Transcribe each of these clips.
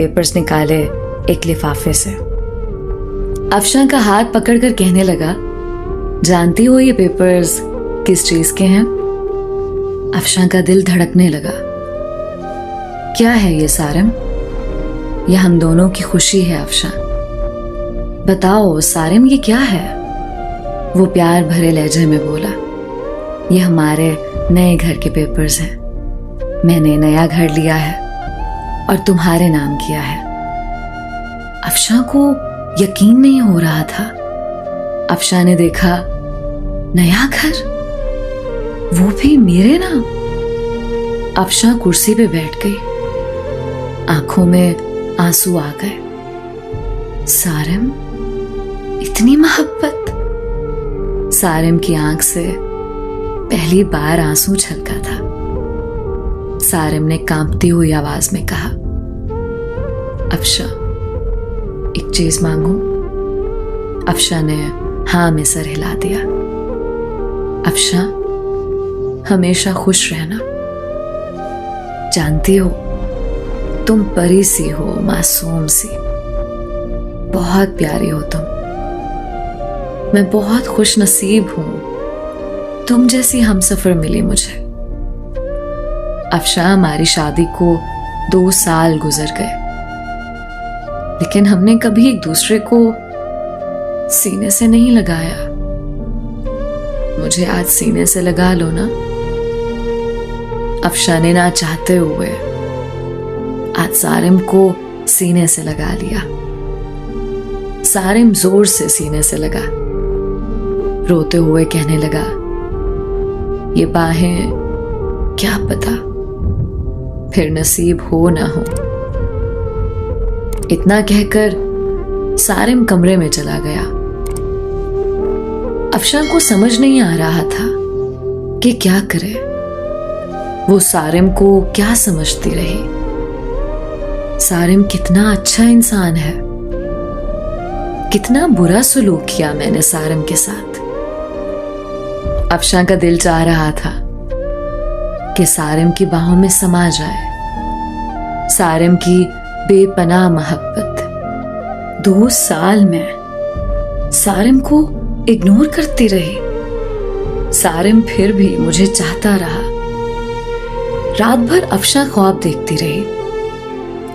Papers निकाले एक लिफाफे से। अफशां का हाथ पकड़कर कहने लगा, जानती हो ये पेपर्स किस चीज के हैं? अफशां का दिल धड़कने लगा। क्या है ये सारम? ये हम दोनों की खुशी है अफशां। बताओ सारिम, ये क्या है? वो प्यार भरे लहजे में बोला, ये हमारे नए घर के पेपर्स हैं। मैंने नया घर लिया है और तुम्हारे नाम किया है। अफशां को यकीन नहीं हो रहा था। अफशां ने देखा, नया घर, वो भी मेरे नाम। अफशां कुर्सी पे बैठ गई, आंखों में आंसू आ गए। सारिम, इतनी मोहब्बत? सारिम की आंख से पहली बार आंसू छलका था। सारिम ने कांपती हुई आवाज में कहा, अफशां, एक चीज मांगू? अफशां ने हाँ में सर हिला दिया। अफशां, हमेशा खुश रहना। जानती हो, तुम परी सी हो, मासूम सी, बहुत प्यारी हो तुम। मैं बहुत खुश नसीब हूं, तुम जैसी हमसफर मिली मुझे। अफशां, हमारी शादी को 2 साल गुजर गए, लेकिन हमने कभी एक दूसरे को सीने से नहीं लगाया। मुझे आज सीने से लगा लो ना। अफशां ने ना चाहते हुए आज सारिम को सीने से लगा लिया। सारिम जोर से सीने से लगा, रोते हुए कहने लगा, ये बाहें क्या पता फिर नसीब हो ना हो। इतना कहकर सारिम कमरे में चला गया। अफशां को समझ नहीं आ रहा था कि क्या करे। वो सारिम को क्या समझती रही। सारिम कितना अच्छा इंसान है, कितना बुरा सलूक किया मैंने सारिम के साथ। अफशां का दिल चाह रहा था कि सारिम की बाहों में समा जाए। सारिम की बेपनाह मोहब्बत 2 साल में सारिम को इग्नोर करती रही। सारिम फिर भी मुझे चाहता रहा। रात भर अफशां ख्वाब देखती रही,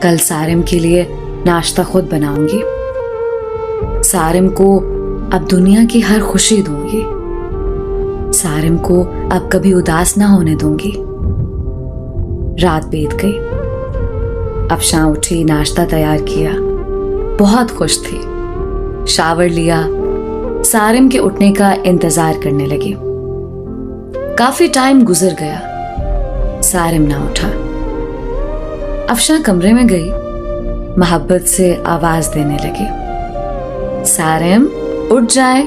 कल सारिम के लिए नाश्ता खुद बनाऊंगी, सारिम को अब दुनिया की हर खुशी दूंगी, सारिम को अब कभी उदास ना होने दूंगी। रात बीत गई। अफशां उठी, नाश्ता तैयार किया, बहुत खुश थी। शावर लिया, सारिम के उठने का इंतजार करने लगी। काफी टाइम गुजर गया, सारिम ना उठा। अफशां कमरे में गई, मोहब्बत से आवाज देने लगी, सारिम उठ जाए,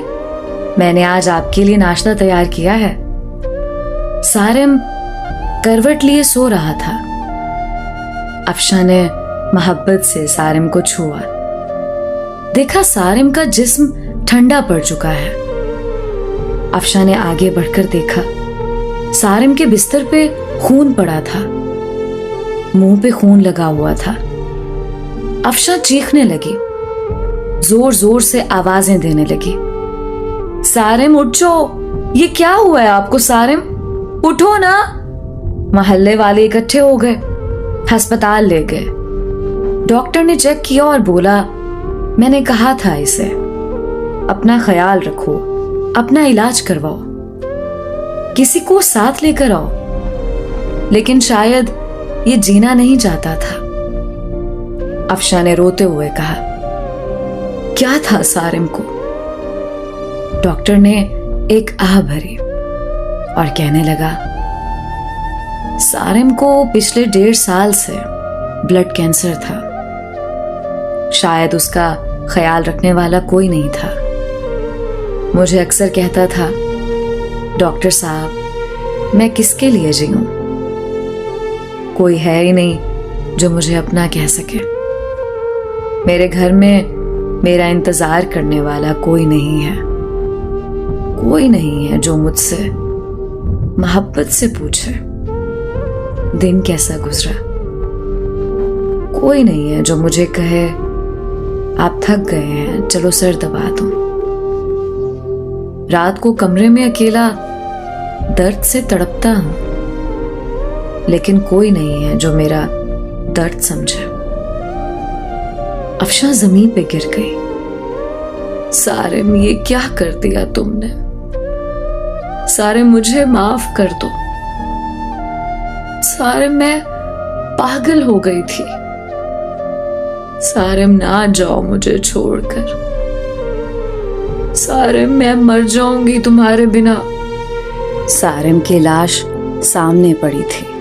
मैंने आज आपके लिए नाश्ता तैयार किया है। सारिम करवट लिए सो रहा था। अफशां ने मोहब्बत से सारिम को छुआ। देखा सारिम का जिस्म ठंडा पड़ चुका है। अफशां ने आगे बढ़कर देखा, सारिम के बिस्तर पे खून पड़ा था, मुंह पे खून लगा हुआ था। अफशां चीखने लगी, जोर जोर से आवाजें देने लगी, सारिम उठ जाओ, ये क्या हुआ है आपको? सारिम उठो ना। मोहल्ले वाले इकट्ठे हो गए, अस्पताल ले गए। डॉक्टर ने चेक किया और बोला, मैंने कहा था इसे अपना ख्याल रखो, अपना इलाज करवाओ, किसी को साथ लेकर आओ, लेकिन शायद ये जीना नहीं चाहता था। अफशां ने रोते हुए कहा, क्या था सारिम को? डॉक्टर ने एक आह भरी और कहने लगा, सारिम को पिछले 1.5 साल से ब्लड कैंसर था। शायद उसका ख्याल रखने वाला कोई नहीं था। मुझे अक्सर कहता था, डॉक्टर साहब, मैं किसके लिए जीऊं? कोई है ही नहीं जो मुझे अपना कह सके। मेरे घर में मेरा इंतजार करने वाला कोई नहीं है, कोई नहीं है जो मुझसे मोहब्बत से पूछे दिन कैसा गुजरा। कोई नहीं है जो मुझे कहे आप थक गए हैं, चलो सर दबा दूं। रात को कमरे में अकेला दर्द से तड़पता हूं, लेकिन कोई नहीं है जो मेरा दर्द समझे। अफशा जमीन पे गिर गई। सारिम, ये क्या कर दिया तुमने? सारिम, मुझे माफ कर दो। सारिम, मैं पागल हो गई थी। सारिम, ना जाओ मुझे छोड़कर। सारिम, मैं मर जाऊंगी तुम्हारे बिना। सारिम की लाश सामने पड़ी थी।